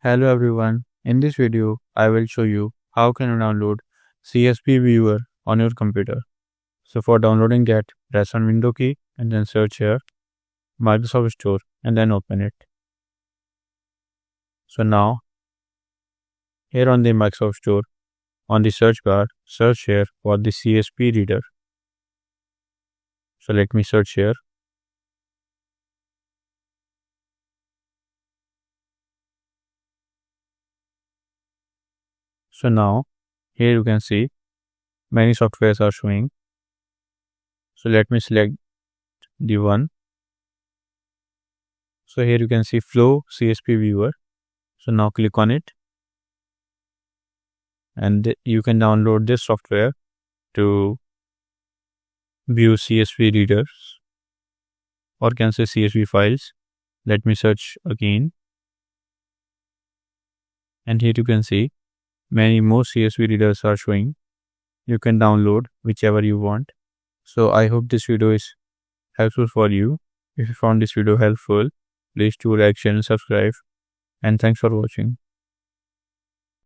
Hello everyone, in this video I will show you how can you download CSV Viewer on your computer. So for downloading that, press on Window key and then search here Microsoft Store and then open it. So now here on the Microsoft Store, on the search bar, search here for the CSV Reader. So let me search here. So now here you can see many softwares are showing. So let me select the one. So here you can see Flow CSV Viewer. So now click on it and you can download this software to view CSV readers or can say CSV files. Let me search again. And here you can see many more CSV readers are showing. You can download whichever you want. So I hope this video is helpful for you. If you found this video helpful, please do like, share and subscribe. And thanks for watching.